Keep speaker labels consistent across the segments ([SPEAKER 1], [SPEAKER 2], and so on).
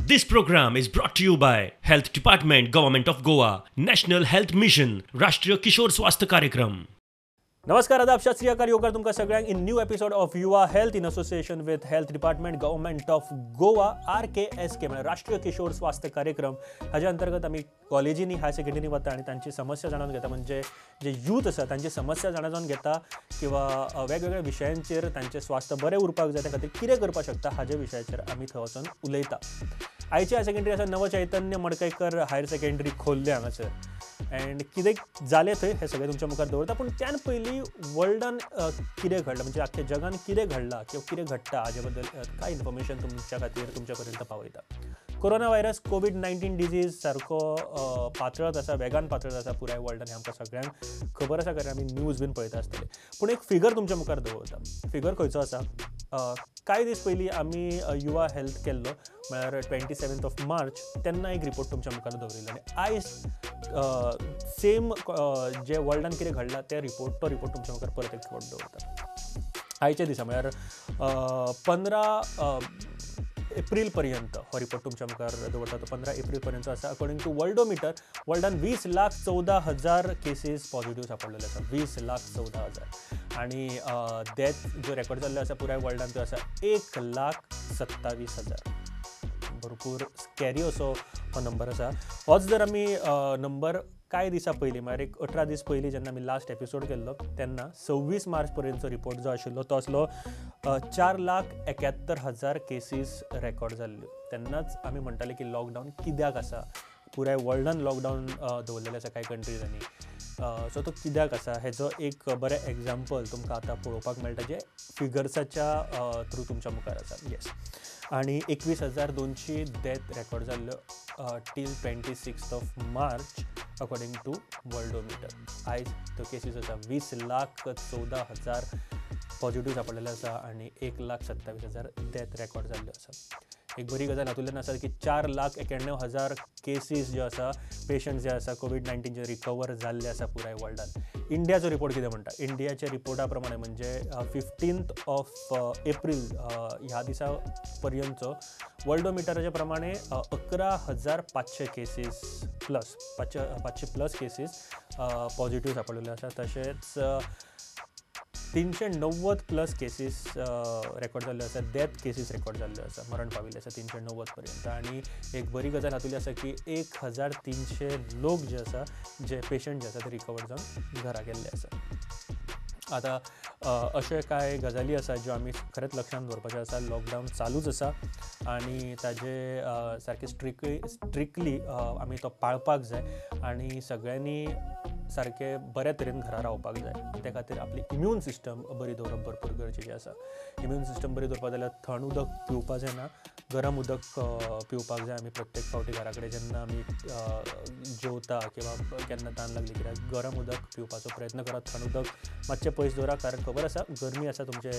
[SPEAKER 1] This program is brought to you by Health Department, Government of Goa, National Health Mission, राष्ट्रीय किशोर स्वास्थ्य कार्यक्रम.
[SPEAKER 2] नमस्कार आदाब सत श्री अकाल योगा तुमकां सगळ्यांक इन न्यू एपिसोड ऑफ युवा health in association with health department government of Goa RKSK म्हणजे राष्ट्रीय किशोर स्वास्थ्य कार्यक्रम हाच्या अंतर्गत आम्ही कॉलेजींनी हायर सेकंडरी वता आणि तांची समस्या जाणून घेता म्हणजे जे यूथ आसा तांची समस्या जाणून घेता किंवा वेगवेगळ्या विशयांचेर तांचे स्वास्थ्य बरें उरपाक जाय त्या खातीर कितें करपाक शकता हाजे विशयाचेर आमी थंय वचून उलयता. आयची हायर सेकंडरी आसा नवचैतन्य मडकयकर हायर सेकंडरी खोल्ले हांगासर एंड कितें जालें थंय हें सगळें तुमच्या मुखार दवरता. पूण त्यान पयलीं वर्ल्डान कितें घडलां म्हणजे आख्ख्या जगान कितें घडलां किंवा कितें घडटा हाजे बद्दल कांय इन्फॉर्मेशन तुमच्या खातीर तुमच्या पर्यंत पावयता. कोरोना व्हायरस कोविड-19 डिजीज सारको पातळत आसा, वेगान पातळत आसा पुराय वर्ल्डान, हें आमकां सगळ्यांक खबर आसा कारण आमी न्यूज बीन पळयता आसतले. पूण एक फिगर तुमच्या मुखार दवरता. फिगर खंयचो आसा? कांय दीस पयलीं आमी युवा हेल्थ केल्लो म्हळ्यार 27 मार्च तेन्ना एक रिपोर्ट तुमच्या मुखार दवरिल्लो आनी आयज सेम जे वर्ल्डान कितें घडलां तो रिपोर्ट तुमच्या मुखार परत एक रिपोर्ट दवरता. आयच्या दिसा म्हळ्यार 15 एप्रील पर्यंत हो रिपोर्ट तुमच्या मुखार दवरता. तो 15 एप्रील पर्यंत आसा. अकॉर्डिंग टू वर्ल्डोमिटर वर्ल्डान 20,14,000 केसीस पॉझिटिव्ह सापडलेले आसा. 20,14,000 आणि डेथ जो रेकॉर्ड जाल्लो आसा पुराय वर्ल्डान तो आसा 1,27,000. भरपूर स्कॅरी असो हो नंबर आसा. होच जर आमी नंबर कांय दिसा पयलीं म्हळ्यार एक 18 दीस पयलीं जेन्ना आमी लास्ट एपिसोड केल्लो तेन्ना 26 मार्च पर्यंतचो रिपोर्ट जो आशिल्लो तो आसलो 4,71,000 केसीस रेकॉर्ड जाल्ल्यो. तेन्नाच आमी म्हणटाले की लॉकडावन कित्याक आसा, पुराय वर्ल्डान लॉकडावन दवरलेलें आसा कांय कंट्रीजांनी. सो तो कित्याक आसा हेजो एक बरें एग्जाम्पल तुमकां आतां पळोवपाक मेळटा जे फिगर्साच्या थ्रू तुमच्या मुखार आसा. येस, आणि 21,200 डेथ रेकॉर्ड जाल्ल्यो टील 26 मार्च अकॉर्डिंग टू वर्ल्डोमिटर. आयज तो केसीस आसा 20,14,000 पॉझिटिव्ह सापडलेले आसा आणि 1,27,000 डेथ रेकॉर्ड जाल्ल्यो आसा. एक बरी गजाल हातूंतल्यान आसा की 4,91,000 केसीस जे आसा, पेशंट्स जे आसा कोविड-19 जे रिकवर जाल्ले आसा पुराय वर्ल्डान. इंडियाचो रिपोर्ट कितें म्हणटा? इंडियाच्या रिपोर्टा प्रमाणे म्हणजे 15 एप्रील ह्या दिसा पर्यंतचो वर्ल्डोमिटराच्या प्रमाणे 11,500 cases plus 500 plus cases positive सापडलेले आसा. तशेंच 390 प्लस केसीस रेकॉर्ड जाल्ले आसा. डेथ केसीस रेकॉर्ड जाल्ले आसा, मरण पाविल्ले आसा 390 पर्यंत. आणि एक बरी गजाल हातूंतली आसा की 1,300 लोक जे आसा, जे पेशंट जे आसा ते रिकवर जावन घरा गेल्ले आसा. आतां अशे कांय गजाली आसा ज्यो आमी खरेंच लक्षांत दवरपाच्यो आसा. लॉकडावन चालूच आसा आणि ताजे सारके स्ट्रिक्टली आमी तो पाळपाक जाय आणि सगळ्यांनी सारके बऱ्या तरेन घरा रावपाक जाय. त्या खातीर आपली इम्यून सिस्टम बरी दवरप भरपूर गरजेची आसा. इम्यून सिस्टम बरी दवरपाक जाल्यार थंड उदक पिवपाक जायना, गरम उदक पिवपाक जाय. आमी प्रत्येक फावटी घरा कडेन जेन्ना आमी जेवता किंवा केन्ना तान लागली कित्याक गरम उदक पिवपाचो प्रयत्न करात. थंड उदक मातशें पयस दवरा कारण खबर आसा गरमी आसा, तुमचे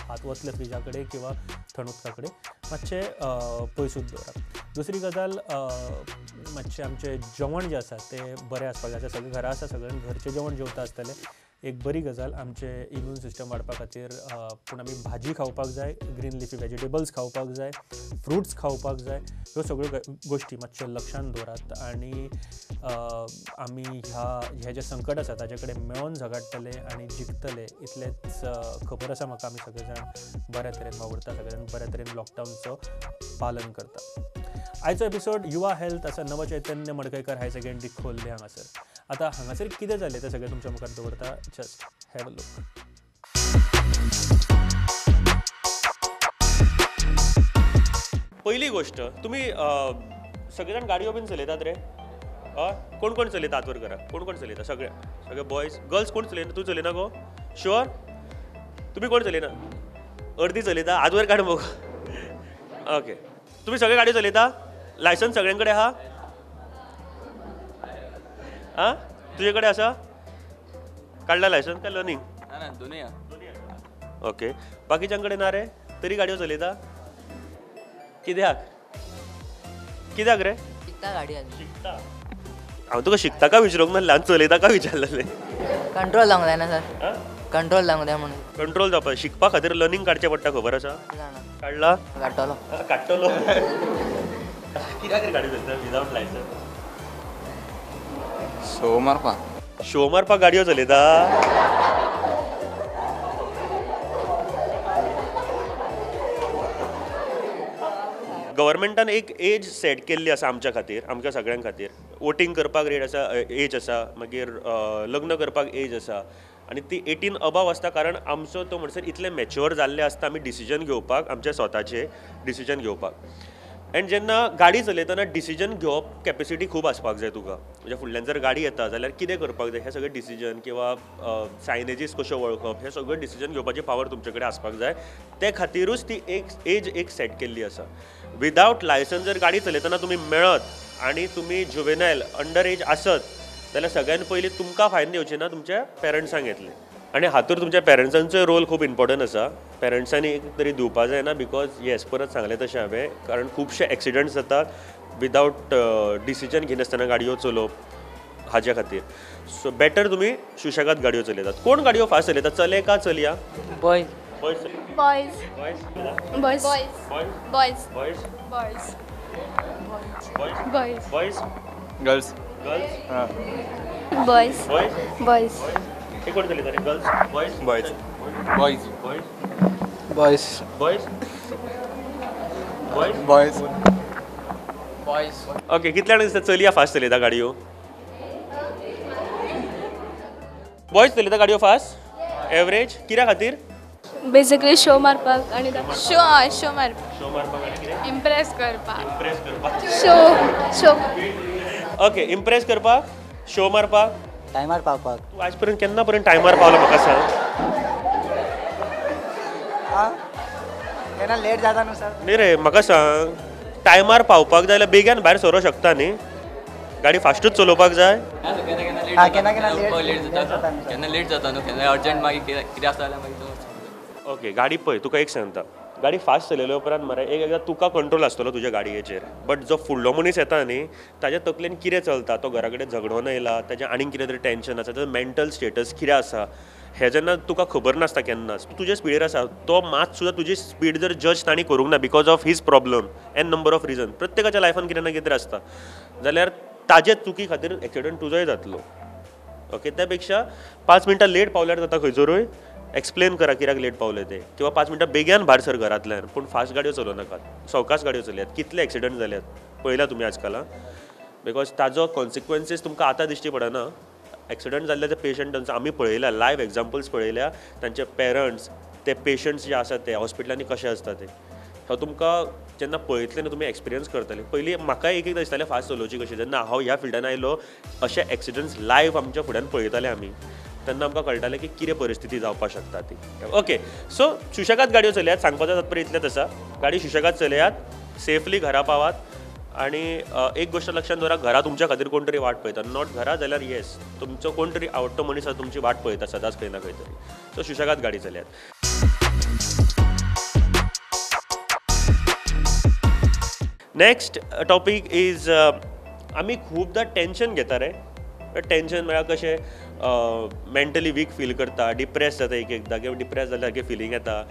[SPEAKER 2] हात वतले फ्रिजा कडेन किंवा थंड उदका कडेन, मातशें पयसूच दवरा. दुसरी गजाल मातशें आमचें जेवण जें आसा तें बरें आसपाक जाय. सगळें घरा आसा, सगळ्यांक घरचें जेवण जेवता आसतलें. एक बरी गजाल आमचें इम्यून सिस्टम वाडपा खातीर. पूण आमी भाजी खावपाक जाय, ग्रीन लिफी वेजिटेबल्स खावपाक जाय, फ्रुट्स खावपाक जाय. ह्यो सगळ्यो गोश्टी मातशे लक्षांत दवरात आणि आमी हें जें संकट आसा ताजे कडेन मेळोन झगडटले आणि जिखतले इतलेंच खबर आसा म्हाका. आमी सगळे जाण बऱ्या तरेन वावुरता, सगळे जाण बऱ्या तरेन लॉकडावनचो पालन करता. आयचो एपिसोड युवा हेल्थ आसा नवचैतन्य मडकयकर हायर सेकंडरी खोल्ले हांगासर. आतां हांगासर कितें जालें तें सगळें तुमच्या मुखार दवरता. Just have a look. पयली गोश्ट, तुमी सगळे जाण गाडयो बीन चलयतात रे? कोण कोण चलयता? हात वर करा. कोण कोण चलयता? सगळे बॉयज, गर्ल्स कोण चलयना? तूं चलयना गो? शुअर? तुमी कोण चलयना? अर्दी चलयता? हात वर काड मगो. ओके, तुमी सगळे गाडयो चलयता? लायसन्स सगळ्यां कडेन आहा? तुजे कडेन आसा? काडला लायसन्स काय लर्निंग?
[SPEAKER 3] दोन्ही.
[SPEAKER 2] ओके, बाकीच्यां कडेन ना रे तरी गाडयो चलयता? कित्याक रे?
[SPEAKER 4] शिकता गाडी
[SPEAKER 2] शिकता. हांव तुका शिकता का विचारूंक नासलें, हांव चलयता का विचारलेलें.
[SPEAKER 4] कंट्रोल जावंक जायना सर. कंट्रोल जावंक जाय म्हणून.
[SPEAKER 2] कंट्रोल जावपाक शिकपा खातीर लर्निंग काडचें पडटा, खबर आसा? काडला?
[SPEAKER 4] काडटलो.
[SPEAKER 2] काडटलो.
[SPEAKER 1] कित्याक गाडी चलयता विदाउट लायसन्स?
[SPEAKER 3] शो मारपाक.
[SPEAKER 1] शो मारपाक गाडयो चलयता? गव्हर्मेंटान एक एज सेट केल्ली आसा आमच्या खातीर, आमच्या सगळ्यां खातीर. वोटींग करपाक एज आसा, मागीर लग्न करपाक एज आसा, आनी ती 18 अबाव आसता. कारण आमचो तो म्हणसर इतले मॅच्युअर जाल्ले आसता आमी डिसिजन घेवपाक, आमचे स्वताचे डिसिजन घेवपाक. एंड जेन्ना गाडी चलयतना डिसिजन घेवप कॅपेसिटी खूब आसपाक जाय तुका. म्हणजे फुडल्यान जर गाडी येता जाल्यार कितें करपाक जाय हें सगळें डिसिजन, किंवा सायनेजीस कश्यो वळखप, हें सगळें डिसिजन घेवपाची पावर तुमचे कडेन आसपाक जाय. ते खातीरूच ती एक सेट केल्ली आसा. विदाउट लायसन्स जर गाडी चलयतना तुमी मेळत आनी तुमी जुवेनायल अंडर एज आसत जाल्यार सगळ्यान पयलीं तुमकां फायन दिवची ना, तुमच्या पेरंट्सांक येतले. आनी हातूंत तुमच्या पेरंट्सांचो रोल खूब इम्पॉर्टंट आसा. पेरंट्सांनी एक तरी दिवपा जायना, बिकॉज येस परत सांगलें तशें हांवें, कारण खुबशे एक्सिडंट्स जातात विदाउट डिसिजन घेनासतना गाडयो चलोवप हाज्या खातीर. सो बेटर तुमी सुशेगाद गाडयो चलयतात. कोण गाडयो फास्ट चलयतात, चले का चलया?
[SPEAKER 4] Boys.
[SPEAKER 5] Boys.
[SPEAKER 1] Boys
[SPEAKER 5] Boys.
[SPEAKER 1] Boys
[SPEAKER 5] Boys.
[SPEAKER 1] Boys
[SPEAKER 5] Boys.
[SPEAKER 1] Boys
[SPEAKER 5] Boys.
[SPEAKER 1] Boys
[SPEAKER 3] girls.
[SPEAKER 1] Girls
[SPEAKER 5] Boys.
[SPEAKER 1] Boys
[SPEAKER 5] Boys.
[SPEAKER 1] हे कोण चलयता रे? Girls boys
[SPEAKER 3] boys. Boys.
[SPEAKER 1] Boys
[SPEAKER 3] boys.
[SPEAKER 1] Boys
[SPEAKER 3] boys. Boys.
[SPEAKER 1] Okay. कितल्या जाणां दिसता चलया फास्ट चलयता गाडयो? बॉयज चलयता गाडयो फास्ट एवरेज? कित्या खातीर?
[SPEAKER 5] Basically show मारपाक आणि show मारपाक.
[SPEAKER 1] शो मारपाक आनी कितें?
[SPEAKER 5] Impress करपाक.
[SPEAKER 1] इम्प्रेस करपाक.
[SPEAKER 5] Show.
[SPEAKER 1] ओके. इम्प्रेस करपाक, शो मारपाक.
[SPEAKER 6] टायमार पावपाक.
[SPEAKER 1] तूं आज पर्यंत केन्ना पर्यंत टायमार पावलो म्हाका सांग?
[SPEAKER 6] केन्ना लेट जाता न्हू सर.
[SPEAKER 1] न्ही रे, म्हाका सांग, टायमार पावपाक जाय जाल्यार बेगीन भायर सरो शकता न्ही? गाडी फास्टूच चलोवपाक जाय?
[SPEAKER 6] केन्ना
[SPEAKER 3] लेट जाता न्हू, केन्ना अर्जंट मागीर कितें आसता जाल्यार मागीर
[SPEAKER 1] ओके. गाडी पळय, तुका एक सांगता, गाडी फास्ट चलयल्या उपरांत मरे एकदां तुका कंट्रोल आसतलो तुज्या गाडयेचेर, बट जो फुडलो मनीस येता न्ही ताज्या तकलेन कितें चलता, तो घरा कडेन झगडोन येयला, ताजें आनीक कितें तरी टेन्शन आसा, ताजो मेंटल स्टेटस कितें आसा, हें जेन्ना तुका खबर नासता केन्नाच, तूं तुज्या स्पिडीर आसा, तो मात सुद्दां तुजी स्पीड जर जज तांणी करूंक ना because of his problem n number of reason, प्रत्येकाच्या लायफान कितें ना कितें तरी आसता, जाल्यार ताजे चुकी खातीर एक्सिडंट तुजोय जातलो. ओके. त्या पेक्षा 5 मिनटां लेट पावल्यार जाता खंयसरूय एक्सप्लेन करा कित्याक लेट पावले ते, किंवा 5 मिनटां बेगीन भायर सर घरांतल्यान, पूण फास्ट गाडयो चलोव नाकात, सवकास गाडयो चलयात. कितले एक्सिडंट जाल्यात पळयला तुमी आजकाल, बिकॉज ताजो कॉन्सिक्वन्सीस तुमकां आतां दिश्टी पडना. एक्सिडंट जाल्ले ते पेशंटांचो आमी पळयल्या, लायव्ह एग्जाम्पल्स पळयल्या, तांचे पेरंट्स, ते पेशंट्स जे आसात ते हॉस्पिटलांनी कशे आसता ते, हांव तुमकां जेन्ना पळयतले न्हू तुमी एक्सपिरियन्स करतले. पयलीं म्हाकाय एकदां दिसतालें फास्ट चलोवची कशी, जेन्ना हांव ह्या फिल्डान आयलो अशे एक्सिडंट्स लायव्ह आमच्या फुड्यान पळयताले आमी, तेन्ना आमकां कळटालें की कितें परिस्थिती जावपाक शकता ती. ओके. सो सुशेगाद गाडयो चलयात. सांगपाचो तात्पर्य इतलेंच आसा, गाडी सुशेगाद चलयात, सेफली घरा पावात, आनी एक गोश्ट लक्षात दवरा, घरा तुमच्या खातीर कोण तरी वाट पळयता, नॉट घरा जाल्यार येस तुमचो कोण तरी आवडटो मनीस आसा तुमची वाट पळयता सदांच खंय ना खंय तरी. सो सुशेगाद गाडी चलयात. नेक्स्ट टॉपीक इज आमी खुबदां टेन्शन घेता रे. टेन्शन म्हळ्यार कशें मेंटली वीक फील करता, डिप्रेस जाता एक एकदां, किंवा डिप्रेस जाल्यार सारकें फिलींग येता,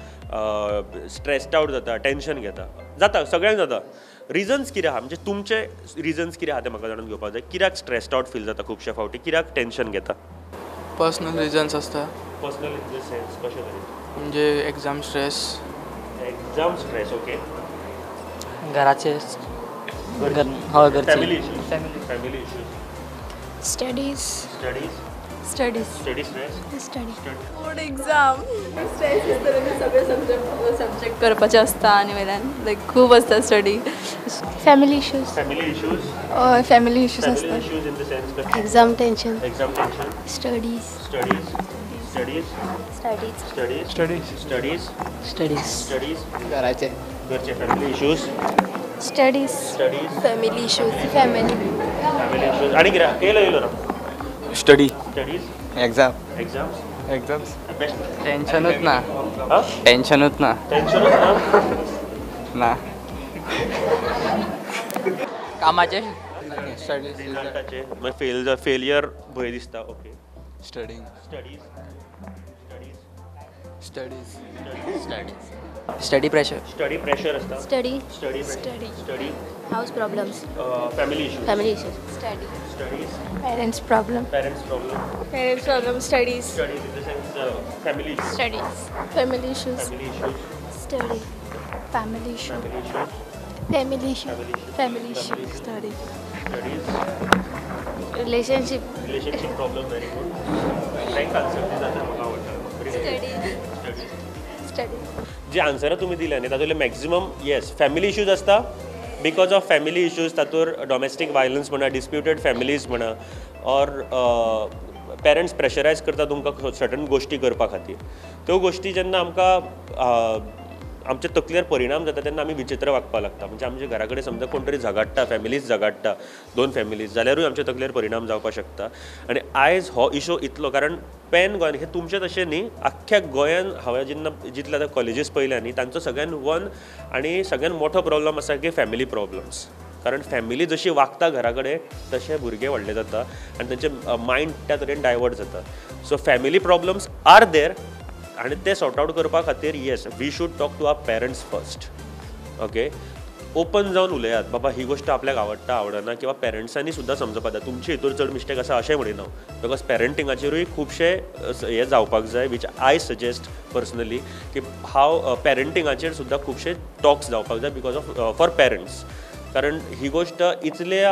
[SPEAKER 1] स्ट्रेस्ड आवट जाता, टेन्शन जाता सगळ्यांक जाता. रिजन्स कितें आहा, म्हणजे तुमचे रिजन्स कितें आहा ते म्हाका जाणून घेवपाक जाय. कित्याक स्ट्रेस्ड आवट फील जाता खुबशे फावटी, कित्याक टेन्शन घेता?
[SPEAKER 7] पर्सनल रिजन्स आसता,
[SPEAKER 1] पर्सनल इन द सेन्स कशें तरी?
[SPEAKER 7] म्हणजे एग्जाम स्ट्रेस. ओके.
[SPEAKER 4] घराचे
[SPEAKER 1] family issues.
[SPEAKER 5] Studies.
[SPEAKER 1] Study stress.
[SPEAKER 5] Board exam stress आसता, सगळे सब्जेक्ट करपाचे आसता आनी वयल्यान लायक खूब आसता स्टडी. फॅमिली इश्यूज आसता.
[SPEAKER 1] In the sense
[SPEAKER 5] exam tension.
[SPEAKER 1] Studies. घरचे फॅमिली इश्यूज.
[SPEAKER 5] फॅमिली
[SPEAKER 1] आणि कितें येयलो ना
[SPEAKER 3] स्टडी.
[SPEAKER 1] स्टडीज.
[SPEAKER 3] एग्जाम्स.
[SPEAKER 7] टेन्शनूच ना.
[SPEAKER 1] टेन्शनूच
[SPEAKER 7] ना.
[SPEAKER 4] कामाचे
[SPEAKER 1] रिझल्टाचे फेलियर भंय दिसता. Okay.
[SPEAKER 3] Studying.
[SPEAKER 1] Studies.
[SPEAKER 7] Studies
[SPEAKER 4] study pressure.
[SPEAKER 1] Study pressure असता,
[SPEAKER 8] study
[SPEAKER 1] study
[SPEAKER 8] study
[SPEAKER 1] study
[SPEAKER 8] house problems
[SPEAKER 1] family issues,
[SPEAKER 8] family issues study
[SPEAKER 1] studies,
[SPEAKER 8] parents problem
[SPEAKER 1] parents problem,
[SPEAKER 5] parents problem studies
[SPEAKER 1] studies in the sense family issues,
[SPEAKER 8] studies
[SPEAKER 5] family issues
[SPEAKER 1] family issues,
[SPEAKER 8] study family issue
[SPEAKER 1] family issues,
[SPEAKER 8] family issue
[SPEAKER 1] Family issue.
[SPEAKER 8] Study
[SPEAKER 1] studies,
[SPEAKER 8] relationship
[SPEAKER 1] relationship problem. Very good. Frank answer ते जाता म्हाका आवडटा. Studies.
[SPEAKER 8] Study
[SPEAKER 1] जे आन्सरां तुमी दिल्या न्ही तातूंतले maximum yes family issues आसता. बिकॉज ऑफ फॅमिली इश्यूज तातूंत डॉमेस्टीक वायलन्स म्हणा, डिस्प्युटेड फॅमिलीज म्हणा, ऑर पेरंट्स प्रेशरायज करता तुमकां सर्टन गोश्टी करपा खातीर. त्यो गोश्टी जेन्ना आमकां आमच्या तकलेर परिणाम जाता तेन्ना आमी विचित्र वागपाक लागता. म्हणजे आमच्या घरा कडेन समजा कोण तरी झगडटा, फॅमिलीज झगडटा, 2 फॅमिलीज, जाल्यारूय आमच्या तकलेर परिणाम जावपाक शकता. आनी आयज हो इशू इतलो, कारण पॅन गोंयान हे तुमचें तशें न्ही, आख्ख्या गोंयान हांवें जेन्ना जितले आतां कॉलेजीस पळयल्या न्ही, तांचो सगळ्यान वन आनी सगळ्यान मोठो प्रॉब्लम आसा की फॅमिली प्रॉब्लम्स. कारण फॅमिली जशी वागता घरा कडेन तशे भुरगे व्हडले जाता आनी तांचे मायंड त्या तरेन डायवर्ट जाता. So family problems are there आनी ते सॉर्ट आवट करपा खातीर yes we should talk to our parents first. Okay, open जावन उलयात, बाबा ही गोष्ट आपल्याक आवडटा आवडना, किंवा पेरंट्सांनी सुद्दां समजपाक जाय तुमचे हितूर चड मिस्टेक आसा अशें म्हणिना. बिकॉज पेरंटिंगाचेरूय खुबशे हे जावपाक जाय वीच आय सजेस्ट पर्सनली की हांव पेरंटिंगाचेर सुद्दां खुबशे टॉक्स जावपाक जाय बिकॉज ऑफ फॉर पेरंट्स. कारण ही गोष्ट इतल्या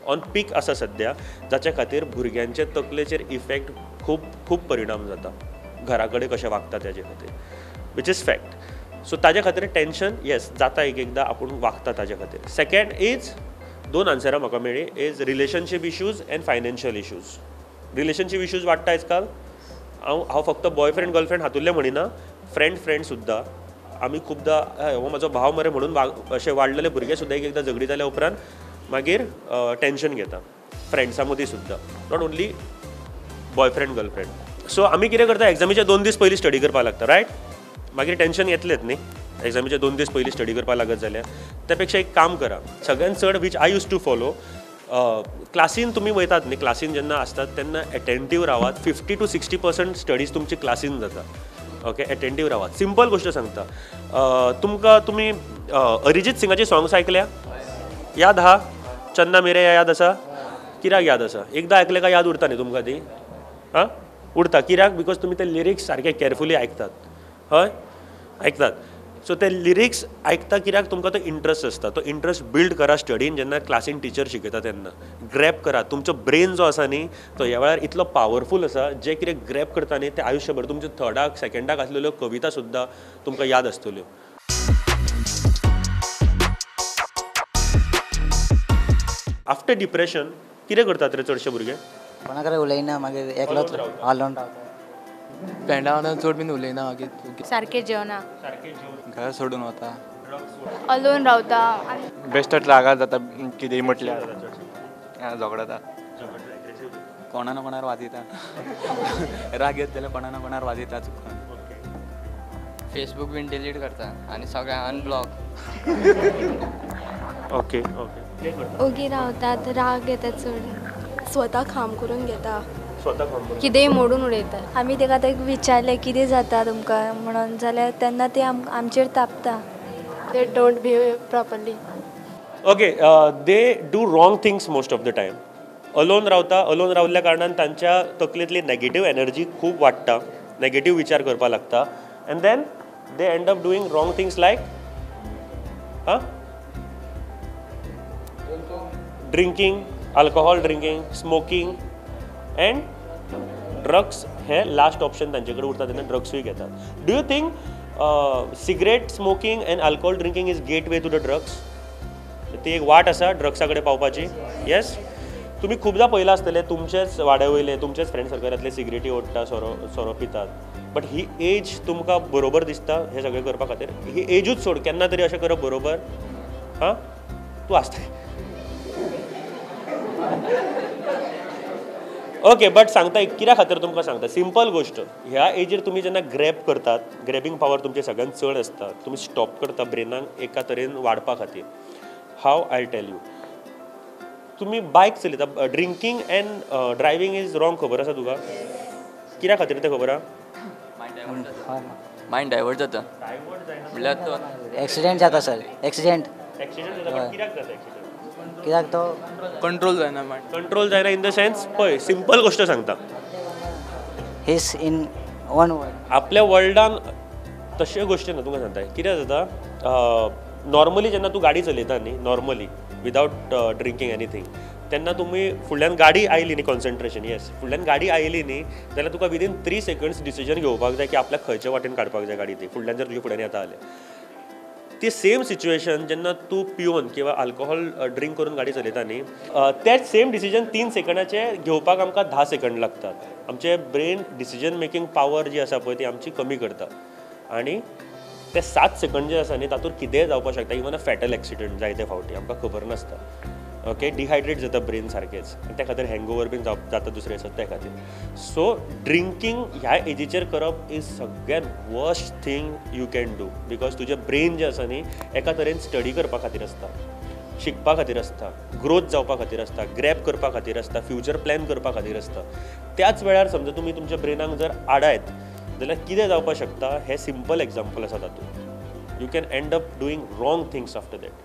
[SPEAKER 1] ऑन पीक आसा सद्या जाच्या खातीर भुरग्यांचे तकलेचेर इफेक्ट खूब परिणाम जाता घरा कडेन कशें वागता तेजे खातीर, वीच इज फॅक्ट. सो ताजे खातीर टेन्शन येस जाता एकदां आपूण वागता ताजे खातीर. सेकेंड इज 2 आन्सरां म्हाका मेळ्ळी is relationship issues end financial issues. Relationship issues वाडटा आयज काल. हांव फक्त बॉयफ्रेंड गर्लफ्रेंड हातूंतले म्हणिना, फ्रेंड सुद्दां आमी खुबदां हो म्हाजो भाव मरे म्हणून अशे वाडलेले भुरगे सुद्दां एकदां झगडी जाल्या उपरांत मागीर टेन्शन घेता फ्रेंड्सां मदीं सुद्दां, not only boyfriend girlfriend. So आमी कितें करता, एग्जामीचे 2 दीस पयलीं स्टडी करपाक लागता, रायट. मागीर टेन्शन येतलेंच न्ही एग्जामीचे 2 दीस पयलीं स्टडी करपाक लागत जाल्यार. त्या पेक्षा एक काम करा, सगळ्यान चड which I used to follow, क्लासीन तुमी वयतात न्ही, क्लासीन जेन्ना आसतात तेन्ना एटेंटीव रावात. 50 to 60% स्टडीज तुमची क्लासीन जाता. ओके, एटेंटीव रावात. सिंपल गोश्ट सांगता, तुमी अरिजीत सिंगाची सॉंग्स आयकल्या? याद आहा? चन्ना मेरे याद आसा? कित्याक याद आसा? एकदां आयकलें काय याद उरता न्ही तुमकां ती? हां, उरता. कित्याक? बिकॉज तुमी ते लिरिक्स सारके केरफुली आयकतात. हय, आयकतात. सो ते लिरिक्स आयकता कित्याक तुमकां तो इंट्रस्ट आसता. तो इंट्रस्ट बिल्ड करा स्टडीन. जेन्ना क्लासीन टिचर शिकयता तेन्ना ग्रॅप करा. तुमचो ब्रेन जो आसा न्ही तो ह्या वेळार इतलो पावरफूल आसा, जे कितें ग्रॅप करता न्ही ते आयुश्यभर तुमच्या थर्डाक सेकंडाक आसलेल्यो कविता सुद्दां तुमकां याद आसतल्यो. आफ्टर डिप्रेशन कितें करतात रे चडशे भुरगे?
[SPEAKER 6] कोणा कडेन उलयना, मागीर एकलोच आलोन रावता.
[SPEAKER 7] फ्रेंडा वांगडा चड बीन उलयना, मागीर
[SPEAKER 8] सारके जेवना,
[SPEAKER 7] घर सोडून वता,
[SPEAKER 5] अलोन रावता आनी
[SPEAKER 7] बेश्टोच रागार जाता कितेंय म्हटल्यार, झगडटा, कोणा ना कोणार वाजयता, राग येत जाल्यार कोणा ना कोणार वाजयता चुकून.
[SPEAKER 3] फेसबूक बीन डिलीट करता आनी सगळें अनब्लॉक.
[SPEAKER 1] ओके ओके,
[SPEAKER 8] ओगी रावतात, राग येता चड,
[SPEAKER 5] स्वता खाम करून घेता,
[SPEAKER 1] स्वता काम करता.
[SPEAKER 8] कितेंय मोडून उडयतात.
[SPEAKER 9] आमी ताका विचारलें कितें जाता तुमकां म्हणून, जाल्यार तेन्ना ते आमचेर तापता.
[SPEAKER 5] They don't behave properly.
[SPEAKER 1] Okay, they do wrong things most of the time. Alone रावता, अलोन रावल्ल्या कारणान तांच्या तकलेंतली नेगेटीव एनर्जी खूब वाडटा, नेगेटीव विचार करपाक लागता, and then they end up doing wrong things like drinking, alcohol drinking, smoking and drugs. हे लास्ट ऑप्शन तांचे कडेन उरता तेन्ना ड्रग्सूय घेतात. Do you think cigarette smoking and alcohol drinking is gateway to the drugs? ती एक वाट आसा ड्रग्सा कडेन पावपाची? येस. तुमी खुबदां पळयलां आसतलें तुमचेच वाड्या वयले, तुमचेच फ्रेंड सर्कलांतले सिगरेटी ओडटा, सोरो पितात, बट ही एज तुमकां बरोबर दिसता हे सगळें करपा खातीर? ही एजूच सोड, केन्ना तरी अशें करप बरोबर? हां, तूं आसता. ओके, बट सांगता कित्या खातीर तुमकां सांगता, सिंपल गोश्ट. ह्या एजीर तुमी जेन्ना ग्रॅब करतात, ग्रॅबिंग पावर तुमचे सगळ्यान चड आसता, तुमी स्टॉप करता ब्रेनाक एका तरेन वाडपा खातीर. हाव आय टेल यू, तुमी बायक चलयता, drinking end driving is wrong, खबर आसा तुका? कित्या खातीर तें खबर आहा?
[SPEAKER 3] मायंड डायवर्ट जाता म्हणल्यार तो
[SPEAKER 6] एक्सिडेंट जाता सर एक्सिडेंट कित्याक तो
[SPEAKER 7] कंट्रोल जायना मायंड
[SPEAKER 1] कंट्रोल जायना इन द सेन्स पळय सिंपल गोश्ट सांगता
[SPEAKER 6] हीस इन वन वर्ड
[SPEAKER 1] आपल्या वर्ल्डान तशे गोश्टी ना तुमकां सांगता कितें जाता नॉर्मली जेन्ना तूं गाडी चलयता न्ही नॉर्मली विदावट ड्रिंकींग एनीथींग तेन्ना तुमी फुडल्यान गाडी आयली न्ही कॉन्सन्ट्रेशन येस फुडल्यान गाडी आयली न्ही जाल्यार तुका विदीन 3 सेकंड्स डिसिजन घेवपाक जाय की आपल्याक खंयच्या वाटेन काडपाक जाय गाडी ती फुडल्यान जर तुजे फुड्यान येता जाल्यार ती सेम सिच्युएशन जेन्ना तूं पिवन किंवा अल्कोहॉल ड्रिंक करून गाडी चलयता न्ही तेच सेम डिसिजन 3 सेकंडाचे घेवपाक आमकां 10 सेकंड लागतात आमचे ब्रेन डिसिजन मेकींग पावर जी आसा पळय ती आमची कमी करता आनी ते 7 सेकंड जे आसा न्ही तातूंत कितेंय जावपाक शकता इवन अ फॅटल एक्सिडंट जायते फावटी आमकां खबर नासता ओके डिहायड्रेट जाता ब्रेन सारकेंच त्या खातीर हँगओवर बीन जाता दुसरे आसात त्या खातीर सो ड्रिंकींग ह्या एजीचेर करप इज सगळ्यात worst thing you can do because तुजें ब्रेन जें आसा न्ही एका तरेन स्टडी करपा खातीर आसता शिकपा खातीर आसता ग्रोथ जावपा खातीर आसता ग्रॅप करपा खातीर आसता फ्युचर प्लॅन करपा खातीर आसता त्याच वेळार समजा तुमी तुमच्या ब्रेनाक जर आडायत जाल्यार कितें जावपाक शकता हें सिंपल एग्जाम्पल आसा तातूंत you can end up doing wrong things after that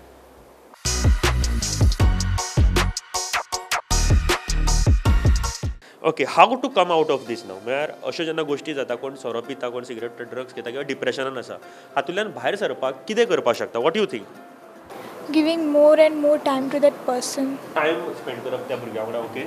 [SPEAKER 1] okay how to come out of this नाव म्हळ्यार अश्यो जेन्ना गोश्टी जाता कोण सोरो पिता कोण सिगरेट ड्रग्स घेता किंवा डिप्रेशनान आसा हातूंतल्यान भायर सरपाक कितें करपाक शकता what you think
[SPEAKER 8] giving more and more time to that person
[SPEAKER 1] time spend करप त्या भुरग्या वांगडा ओके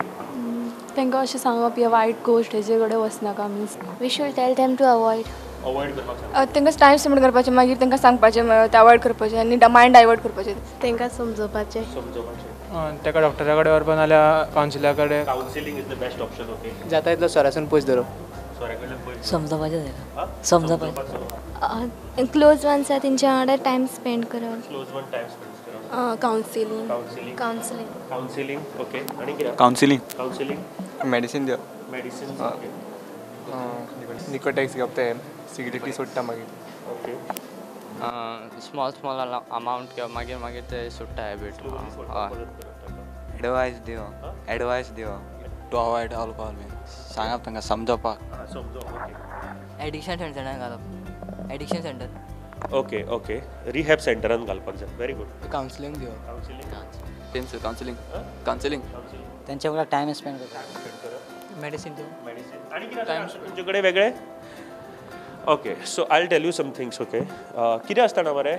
[SPEAKER 5] तांकां अशें सांगप ह्या वायट गोश्ट हेजे कडेन वचनाका means
[SPEAKER 8] we should tell them to avoid
[SPEAKER 1] avoid करपाक सांगता
[SPEAKER 9] तांकां टायम स्पेंड करपाचें मागीर तांकां सांगपाचें ते अवॉयड करपाचें आनी मायंड डायवर्ट करपाचें
[SPEAKER 5] तांकां समजोवपाचें
[SPEAKER 1] समजोवपाचें
[SPEAKER 10] ताका डॉक्टरा कडेन व्हरपा नाल्यार कावन्सिलरा कडेन
[SPEAKER 1] counselling is the best option okay
[SPEAKER 10] जाता तितलो सरासून पयस धरप
[SPEAKER 1] सोऱ्या कडल्यान पयस
[SPEAKER 6] समजपाचें ताका समजपाचें
[SPEAKER 8] क्लोज वन्स आसा तेंच्या वांगडा टायम स्पेंड करप
[SPEAKER 1] क्लोज वन टायम स्पेंड करप
[SPEAKER 5] counselling
[SPEAKER 1] counselling
[SPEAKER 8] counselling
[SPEAKER 1] counselling okay आनी कितें
[SPEAKER 7] कावन्सिलींग
[SPEAKER 1] कावन्सिलींग
[SPEAKER 7] मेडिसीन दिवप
[SPEAKER 1] मेडिसिन्स ओके
[SPEAKER 10] निकोटॅक्स घेवप ते सिगरेटी सोडटा मागीर
[SPEAKER 1] ओके
[SPEAKER 3] स्मॉल स्मॉल अमावंट घेवप मागीर मागीर ते सुट्टा हॅबीट हय
[SPEAKER 7] एडवायस दिवप टू अवॉयड अल्कोहॉल बीन सांगप तांकां समजोवपाक
[SPEAKER 4] एडिक्शन सेंटरान घालप addiction center
[SPEAKER 1] okay okay rehab सेंटरान घालपाक जाय वेरी गुड
[SPEAKER 10] कावन्सिलींग दिवप
[SPEAKER 1] कावन्सिलींग
[SPEAKER 3] कावन्सिलींग
[SPEAKER 6] तेंच्या वांगडा टायम स्पेंड करप
[SPEAKER 10] मेडिसीन दिवप
[SPEAKER 1] मेडिसिन आनी कितें आसा तुमचे कडेन वेगळे okay so I tell you some things okay कितें आसता ना मरे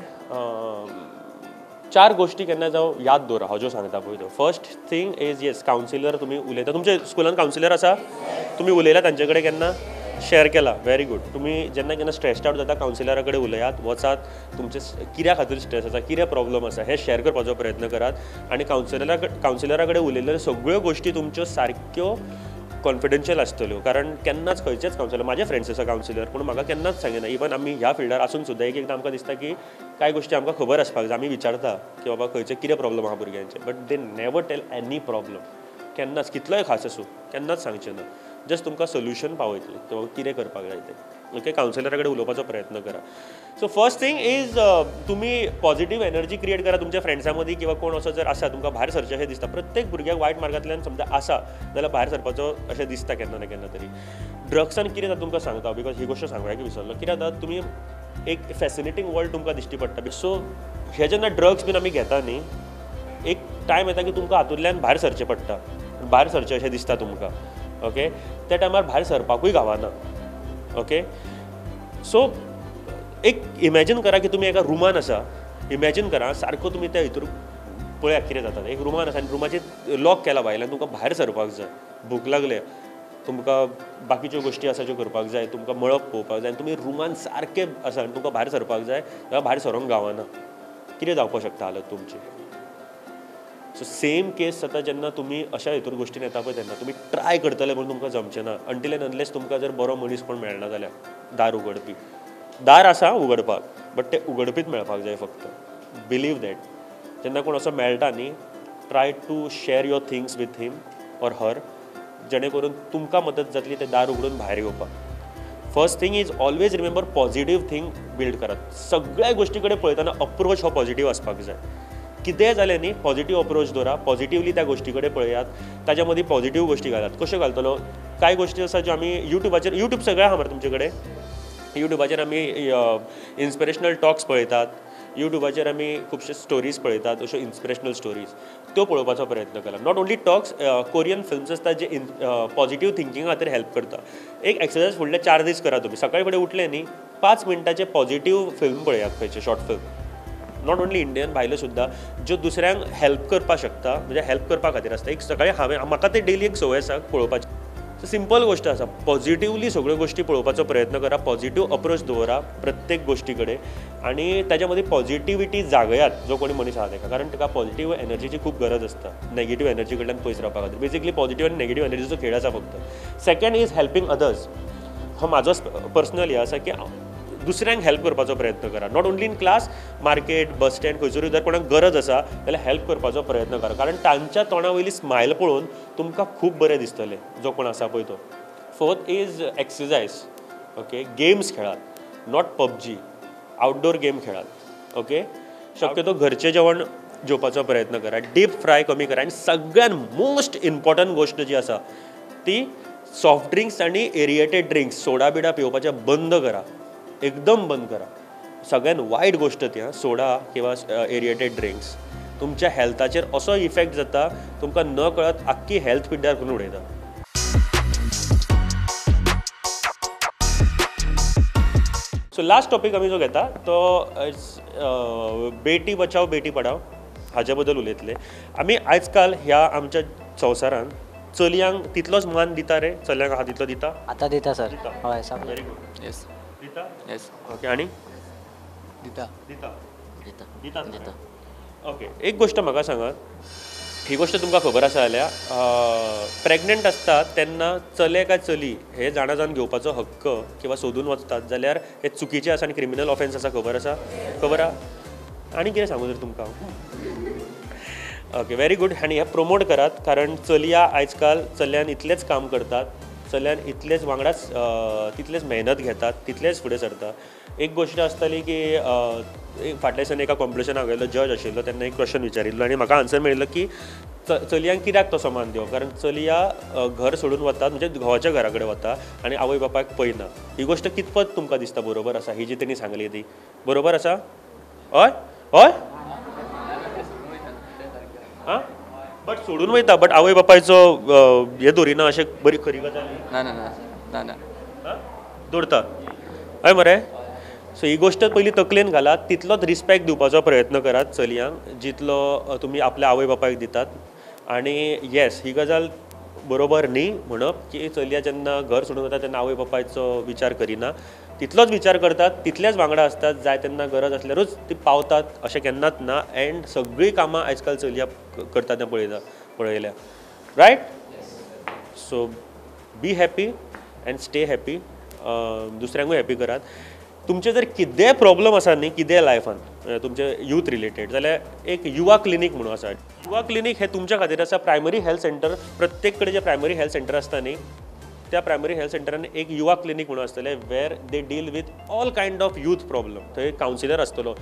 [SPEAKER 1] 4 गोश्टी केन्ना जावं याद दवरा हांव ज्यो सांगता पळय त्यो first thing is yes councillor तुमी उलयता तुमच्या स्कुलान कावन्सिलर आसा तुमी उलयला तांचे कडेन केन्ना शेअर केला व्हेरी गुड तुमी जेन्ना केन्ना स्ट्रेस्ड आउट जाता कावन्सिलरा कडेन उलयात वचात तुमचे कित्या खातीर स्ट्रेस आसा कितें प्रॉब्लम आसा हें शेअर करपाचो प्रयत्न करात आनी कावन्सिलरा कडेन उलयल्ल्यो सगळ्यो गोश्टी तुमच्यो सारक्यो कॉन्फिडेन्शियल आसतल्यो कारण केन्नाच खंयचेच कावन्सिलर म्हाजे फ्रेंड्स आसा कावन्सिलर पूण म्हाका केन्नाच सांगिना इवन आमी ह्या फिल्डार आसून सुद्दां एक एकदां आमकां दिसता की कांय गोश्टी आमकां खबर आसपाक जाय आमी विचारता की बाबा खंयचे कितें प्रॉब्लम आहा भुरग्यांचे but they never tell any problem केन्नाच कितलोय खास आसूं केन्नाच सांगचें ना जस्ट तुमकां सोल्युशन पावयतलें की बाबा कितें करपाक जाय तें ओके कावन्सिलरा कडेन उलोवपाचो प्रयत्न करा सो फर्स्ट थिंग इज तुमी पॉझिटीव एनर्जी क्रिएट करा तुमच्या फ्रेंड्सां मदीं किंवा कोण असो जर आसा तुमकां भायर सरचें अशें दिसता प्रत्येक भुरग्याक वायट मार्गांतल्यान समजा आसा जाल्यार भायर सरपाचो अशें दिसता केन्ना ना केन्ना तरी ड्रग्सान कितें जाता तुमकां सांगता बिकॉज ही गोश्ट सांगपाक विसरलो कितें जाता तुमी एक फॅसिनेटींग वर्ल्ड तुमकां दिश्टी पडटा सो हे जेन्ना ड्रग्स बीन आमी घेता न्ही एक टायम येता की तुमकां हातूंतल्यान भायर सरचें पडटा भायर सरचें अशें दिसता तुमकां ओके त्या टायमार भायर सरपाकूय गावना ओके सो एक इमॅजीन करा की तुमी एका रुमान आसा इमॅजीन करा सारको तुमी त्या हितूर पळयात कितें जाता एक रुमान आसा आनी रुमाचेर लॉक केला भायल्यान तुमकां भायर सरपाक जाय भूक लागले तुमकां बाकीच्यो गोश्टी आसा ज्यो करपाक जाय तुमकां मळब पळोवपाक जाय आनी तुमी रुमान सारके आसा आनी तुमकां भायर सरपाक जाय जाल्यार भायर सरोंक गावना कितें जावपाक शकता हालत तुमची सो सेम केस जाता जेन्ना तुमी अशा हितूर गोश्टीन येता पळय तेन्ना तुमी ट्राय करतले म्हणून तुमकां जमचें ना अंटील एंड अनलेस तुमकां जर बरो मनीस कोण मेळना जाल्यार दार उगडपी दार आसा उगडपाक बट ते उगडपीत मेळपाक जाय फक्त बिलीव दॅट जेन्ना कोण असो मेळटा न्ही try to share your things with him or her जेणे करून तुमकां मदत जातली ते दार उगडून भायर येवपाक first thing is always remember positive thing build करात सगळ्या गोश्टी कडेन पळयतना अप्रोच हो पॉझिटीव आसपाक जाय कितेंय जालें न्ही पॉझिटीव अप्रोच दवरा पॉझिटिवली त्या गोश्टी कडेन पळयात ताच्या मदीं पॉझिटीव गोश्टी घालात कश्यो घालतलो कांय गोश्टी आसा ज्यो आमी युट्यूब सगळें आहा मरे तुमचे कडेन यूट्यूबाचेर आमी इन्स्पिरेशनल टॉक्स पळयतात, यूट्यूबाचेर आमी खुबशे स्टोरीज पळयतात, अश्यो इन्स्पिरेशनल स्टोरीज त्यो पळोवपाचो प्रयत्न केला. Not only talks, Korean films आसतात जे पॉझिटिव्ह थिंकिंगा खातीर हेल्प करता. एक एक्सरसायज फुडले 4 दीस करा तुमी. सकाळी फुडें उठले न्ही 5 मिनटाचे पॉझिटिव्ह फिल्म पळयात, खंयचे short film, not only Indian, भायल्यो सुद्दां, ज्यो दुसऱ्यांक हेल्प करपाक शकता, म्हणजे हेल्प करपा खातीर आसता. एक सकाळी म्हाका ते डेली एक संवय आसा पळोवपाची. सिंपल गोष्ट आसा, पॉझिटिव्हली सगळ्यो गोश्टी पळोवपाचो प्रयत्न करा, पॉझिटिव्ह अप्रोच दवरा प्रत्येक गोश्टी कडेन आनी ताच्या मदीं पॉझिटिव्हिटी जागयात जो कोणी मनीस आहा ताका, कारण ताका पॉझिटिव्ह एनर्जीची खूब गरज आसता नेगेटिव्ह एनर्जी कडल्यान पयस रावपा खातीर. बेसिकली पॉझिटिव्ह आनी नेगेटिव्ह एनर्जीचो खेळ आसा फक्त. Second is helping others. हो म्हाजो पर्सनल हे आसा की दुसऱ्यांक हेल्प करपाचो प्रयत्न करा. Not only in class, market, bus stand, खंयसरूय जर कोणाक गरज आसा जाल्यार हेल्प करपाचो प्रयत्न करा, कारण तांच्या तोंडा वयली स्मायल पळोवन तुमकां खूब बरें दिसतलें जो कोण आसा पळय तो. Fourth is exercise. Okay, games खेळात, नॉट पबजी, आउटडोर गेम खेळात. ओके, शक्यतो घरचें जेवण जेवपाचो प्रयत्न करा, डीप फ्राय कमी करा, आनी सगळ्यान मोस्ट इम्पॉर्टंट गोश्ट जी आसा ती सॉफ्ट ड्रिंक्स आनी एरिएटेड ड्रिंक्स, सोडा बिडा पिवपाचें बंद करा, एकदम बंद करा. सगळ्यान वायट गोश्ट ती सोडा किंवा एरिएटेड ड्रिंक्स तुमच्या हेल्थाचेर असो इफेक्ट जाता, तुमकां न कळत आख्खी हेल्थ पिड्ड्यार करून उडयता. सो लास्ट टॉपीक आमी जो घेता तो बेटी बचाव बेटी पढाव हाचे बद्दल उलयतले. आमी आयज काल ह्या आमच्या संवसारान चलयांक तितलोच मान दिता रे, चलयांक आहा तितलो दिता?
[SPEAKER 6] आता दिता सर. हय,
[SPEAKER 1] व्हेरी गुड.
[SPEAKER 3] येस
[SPEAKER 1] दिता?
[SPEAKER 3] येस.
[SPEAKER 1] ओके, आनी
[SPEAKER 10] दिता
[SPEAKER 1] दिता
[SPEAKER 4] दिता
[SPEAKER 1] दिता. ओके, एक गोश्ट म्हाका सांगात, ही गोश्ट तुमकां खबर आसा जाल्यार प्रेग्नंट आसतात तेन्ना चले काय चली हे जाणा जावन घेवपाचो हक्क किंवा सोदून वचतात जाल्यार हे चुकीचें आसा आनी क्रिमिनल ऑफेन्स आसा. खबर आसा? खबर आहा? आनी कितें सांगू तर तुमकां? Okay, very good. आनी हें प्रमोट करात, कारण चलया आयज काल चल्यान इतलेंच काम करतात, चल्यान इतलेच वांगडाच तितलेच मेहनत घेतात, तितलेच फुडें सरता. एक गोश्ट आसताली की फाटल्या दिसांनी एका कॉम्पिटिशनाक गेल्लो जज आशिल्लो, तेन्ना एक क्वेश्चन विचारिल्लो आनी म्हाका आन्सर मेळिल्लो की चलयांक कित्याक तो समान दिवप, कारण चलया घर सोडून वतात, म्हणजे घोवाच्या घरा कडेन वता आनी आवय बापायक पळयना. ही गोश्ट कितपत तुमकां दिसता बरोबर आसा? ही जी तेणी सांगली ती बरोबर आसा? हय हय. आं, बट सोडून वयता, बट आवय बापायचो हे दवरिना अशें बरी खरी गजाल
[SPEAKER 3] ना ना ना ना ना
[SPEAKER 1] दवरता. हय मरे. सो ही गोश्ट पयलीं तकलेन घालात, तितलोच रिस्पेक्ट दिवपाचो प्रयत्न करात चलयांक जितलो तुमी आपल्या आवय बापायक दितात. आनी येस, ही गजाल बरोबर न्ही म्हणप की चलया जेन्ना घर सोडून वता तेन्ना आवय बापायचो विचार करिना, तितलोच विचार करतात, तितलेच वांगडा आसतात, जाय तेन्ना गरज आसल्यारूच ती पावतात अशें केन्नाच ना. एंड सगळीं कामां आयज काल चलया करता तें पळयल्या. Right? So be happy and stay happy. दुसऱ्यांकूय हॅपी करात. तुमचे जर कितेंय प्रॉब्लम आसा न्ही कितेंय लायफान तुमचे यूथ रिलेटेड, जाल्यार एक युवा क्लिनीक म्हणून आसा. युवा क्लिनीक हे तुमच्या खातीर आसा. प्रायमरी हेल्थ सेंटर, प्रत्येक कडेन जे प्रायमरी हेल्थ सेंटर आसता न्ही त्या प्रायमरी हेल्थ सेंटरान एक युवा क्लिनीक म्हणून आसतलें, where they deal with all kind of youth problem. थंय कावन्सिलर आसतलो.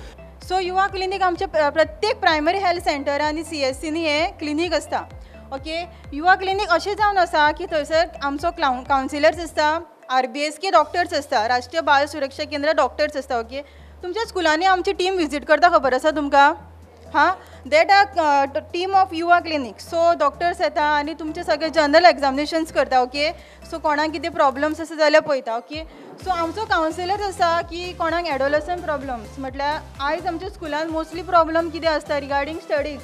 [SPEAKER 11] सो युवा क्लिनीक आमच्या प्रत्येक प्रायमरी हेल्थ सेंटर आनी CSCनी हे क्लिनीक आसता. ओके, युवा क्लिनीक अशें जावन आसा की थंयसर आमचो कावन्सिलर्स आसता, RBSK डॉक्टर्स आसता, राष्ट्रीय बाल सुरक्षा केंद्र डॉक्टर्स आसता. ओके, तुमच्या स्कुलांनी आमची टीम विजीट करता, खबर आसा तुमकां? हां, दॅट आर टीम ऑफ युवा क्लिनीक. सो डॉक्टर्स येता आनी तुमचे सगळे जनरल एग्जामिनेशन्स करता. ओके, सो कोणाक कितें प्रॉब्लम्स आसा जाल्यार पळयता. ओके, सो आमचो कावन्सिलर आसा की कोणाक एडोलसंट प्रॉब्लम्स, म्हटल्यार आयज आमच्या स्कुलान मोस्टली प्रॉब्लम कितें आसता रिगार्डींग स्टडीज.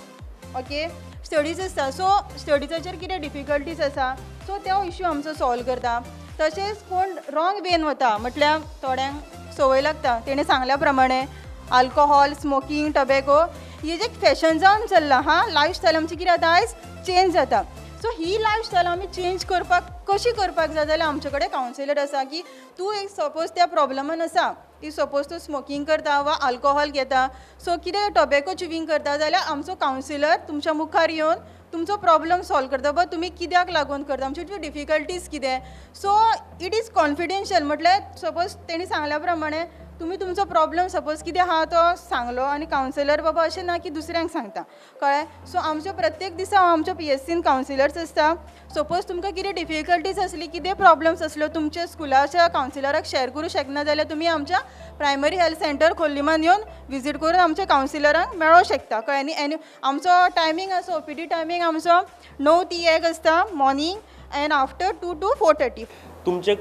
[SPEAKER 11] ओके, स्टडीज आसता, सो स्टडीजाचेर कितें डिफिकल्टीज आसा सो तो इश्यू आमचो सॉल्व करता. तशेंच कोण रॉंग वेन वता, म्हटल्यार थोड्यांक संवय लागता तेणें सांगल्या प्रमाणे आल्कोहॉल, स्मोकींग, टबॅको हे जे फॅशन जावन चल्लां. हां, लायफस्टायल आमची कितें जाता आयज चेंज जाता. सो ही लायफस्टायल आमी चेंज करपाक कशी करपाक जाय जाल्यार आमचे कडेन कावन्सिलर आसा की तूं एक सपोज त्या प्रॉब्लमान आसा, ती सपोज तूं स्मोकींग करता वा आल्कोहॉल घेता, सो कितें टोबॅको च्युवींग करता जाल्यार आमचो कावन्सिलर तुमच्या मुखार येवन तुमचो प्रॉब्लम सॉल्व करता. बट तुमी कित्याक लागून करता, आमची डिफिकल्टीज कितें. सो इट इज कॉन्फिडेन्शियल, म्हटल्यार सपोज तेणी सांगल्या प्रमाणे तुमी तुमचो प्रॉब्लम सपोज कितें आहा तो सांगलो आनी कावन्सिलर बाबा अशें ना की दुसऱ्यांक सांगता कळ्ळें. सो आमच्यो प्रत्येक दिसा आमच्यो PSCन कावन्सिलर्स आसता. सपोज तुमकां कितें डिफिकल्टीज असली कितें प्रॉब्लम्स असल्यो तुमच्या स्कुलाच्या कावन्सिलराक शेअर करूं शकना जाल्यार तुमी आमच्या प्रायमरी हेल्थ सेंटर खोर्लीमान येवन विजीट करून आमच्या कावन्सिलरांक मेळोवं शकता कळ्ळें न्ही. आनी आमचो टायमींग आसा OPD टायमींग आमचो 9 ते 1 आसता मॉर्निंग एंड आफ्टर 2 to 4:30.
[SPEAKER 1] तुमचे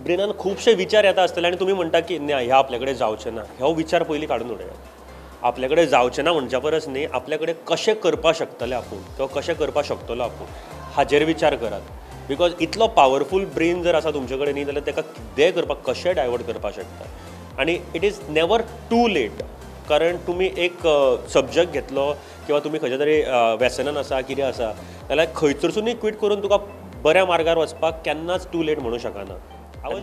[SPEAKER 1] ब्रेनान खूपशे विचार येता आसतले आनी तुमी म्हणटा की न्ही ह्या आपल्या कडेन जावचें ना. हो विचार पयलीं काडून उडयात. आपल्या कडेन जावचें ना म्हणच्या परस न्ही आपल्या कडेन कशें करपाक शकतले आपूण किंवा कशें करपाक शकतलो आपूण हाजेर विचार करात. बिकॉज इतलो पावरफूल ब्रेन जर आसा तुमचे कडेन न्ही जाल्यार ताका कितेंय करपाक कशें डायवर्ट करपाक शकता. आनी it is never too late. कारण तुमी एक सब्जॅक्ट घेतलो किंवा तुमी खंयच्या तरी व्यसनान आसा कितें आसा जाल्यार खंयसरसूनय क्वीट करून तुका बऱ्या मार्गार वचपाक केन्नाच टू लेट म्हणूं शकना.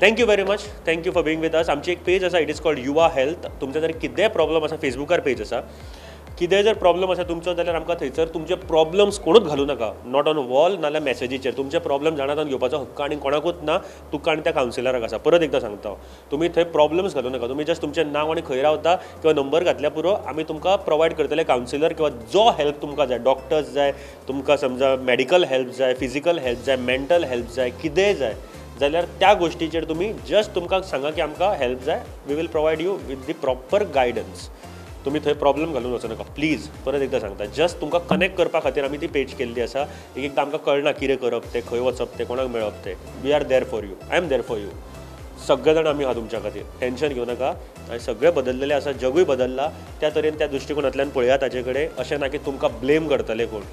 [SPEAKER 1] Thank you very much. Thank you for being with us. आमची एक पेज आसा, इट इज कॉल्ड युवा हेल्थ. तुमचे जर कितेंय प्रॉब्लम आसा फेसबुकार पेज आसा, कितेंय जर प्रॉब्लम आसा तुमचो जाल्यार आमकां थंयसर तुमचे प्रॉब्लम्स कोणूच घालूं नाका. नॉट ऑन वॉल नाल्यार मॅसेजीचेर. तुमचे प्रॉब्लम जाणातान घेवपाचो हक्क आनी कोणाकूच ना, तुका आनी त्या कावन्सिलराक आसा. परत एकदां सांगता, तुमी थंय प्रॉब्लम्स घालूं नाका. तुमी जस्ट तुमचें नांव आनी खंय रावता किंवा नंबर घातल्या पुरो आमी तुमकां प्रोवायड करतले कावन्सिलर किंवा जो हेल्प तुमकां जाय. डॉक्टर्स जाय तुमकां, समजा मेडिकल हेल्प जाय, फिजिकल हेल्प जाय, मेंटल हेल्प जाय, कितेंय जाय जाल्यार त्या गोश्टीचेर तुमी जस्ट तुमकां सांगा की आमकां हेल्प जाय. We will provide you with the proper guidance. तुमी थंय प्रॉब्लम घालून वचूं नाका प्लीज. परत एकदां सांगता, जस्ट तुमकां कनेक्ट करपा खातीर आमी ती पेज केल्ली आसा. एकदां आमकां कळना कितें करप तें, खंय वचप तें, कोणाक मेळप तें. We are there for you. I am there for you. सगळे जाण आमी आहा तुमच्या खातीर. टेन्शन घेवं नाका. आनी सगळें बदललेलें आसा. जगूय बदलला. त्या तरेन त्या दृश्टिकोनांतल्यान पळयात ताचे कडेन. अशें ना की तुमकां ब्लेम करतले कोण.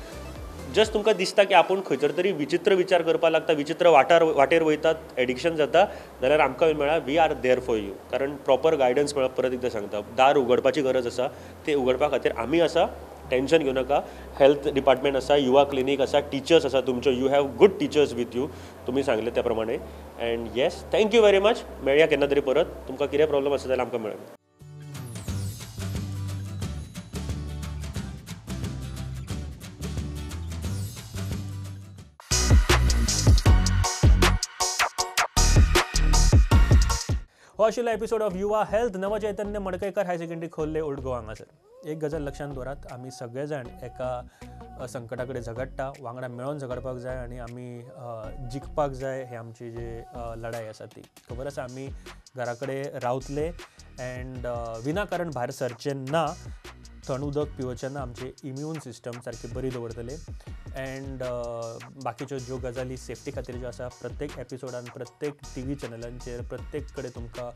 [SPEAKER 1] जस्ट तुमकां दिसता की आपूण खंयसर तरी विचित्र विचार करपाक लागता, विचित्र वाटेर वयतात, एडिक्शन जाता, जाल्यार आमकां मेळा. We are there for you. कारण प्रॉपर गायडन्स मेळप, परत एकदां सांगता, दार उगडपाची गरज आसा. ते उगडपा खातीर आमी आसा. टेन्शन घेवं नाका. हेल्थ डिपार्टमेंट आसा, युवा क्लिनीक आसा, टिचर्स आसा तुमच्यो. You have good teachers with you. तुमी सांगले त्या प्रमाणे. And yes, thank you very much. मेळया केन्ना तरी परत. तुमकां कितें प्रॉब्लम आसा जाल्यार आमकां मेळया.
[SPEAKER 2] हो आशिल्लो एपिसोड ऑफ युवा हेल्थ. नव Chaitanya Madkaikar higher secondary Khorlim old Goa हांगासर. एक गजाल लक्षांत दवरात, आमी सगळे जाण एका संकटा कडेन झगडटा. वांगडा मेळोन झगडपाक जाय आनी आमी जिखपाक जाय. हे आमची जी लढाई आसा ती खबर आसा. आमी घरा कडेन रावतले एंड विनाकारण भायर सरचें ना. थंड उदक पिवचें ना. आमची इम्यून सिस्टम सारकी बरी दवरतले. एंड बाकीच्यो ज्यो गजाली सेफ्टी खातीर ज्यो आसा प्रत्येक एपिसोडान, प्रत्येक TV चॅनलांचेर, प्रत्येक कडेन तुमकां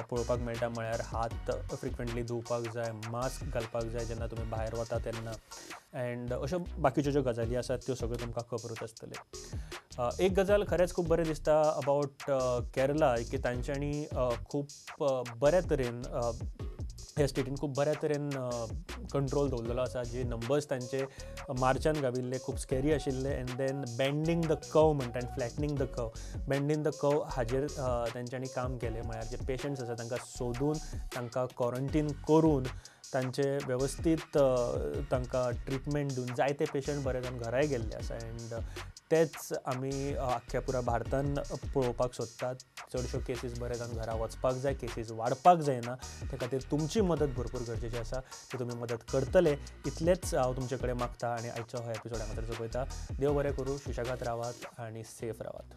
[SPEAKER 2] पळोवपाक मेळटा. म्हळ्यार हात फ्रिक्वेंटली धुवपाक जाय, मास्क घालपाक जाय जेन्ना तुमी भायर वता तेन्ना. एंड अश्यो बाकीच्यो ज्यो गजाली आसात त्यो सगळ्यो तुमकां खबरूच आसतले. एक गजाल खरेंच खूब बरें दिसता अबावट केरला की तांच्यांनी खूब बऱ्या तरेन ह्या स्टेटीन खूब बऱ्या तरेन कंट्रोल दवरलेलो आसा. जे नंबर्स तांचे मार्चान गाविल्ले खूब स्कॅरी आशिल्ले. And then bending the curve म्हणटा आनी flattening the curve. Bending the curve हाजेर तांच्यांनी काम केलें. म्हळ्यार जे पेशंट्स आसा तांकां सोदून, तांकां क्वॉरंटीन करून, तांचे वेवस्थीत तांकां ट्रिटमेंट दिवन जायते पेशंट बरे जावन घराय गेल्ले आसा. एंड तेच आमी आख्ख्या पुरा भारतान पळोवपाक सोदतात. चडश्यो केसीस बरे जावन घरा वचपाक जाय, केसीस वाडपाक जायना. ते खातीर तुमची मदत भरपूर गरजेची आसा. ती तुमी मदत करतले इतलेंच हांव तुमचे कडेन मागता. आनी आयचो हो एपिसोड हांगासर सोंपयता. देव बरें करूं. सुशेगाद रावात आनी सेफ रावात.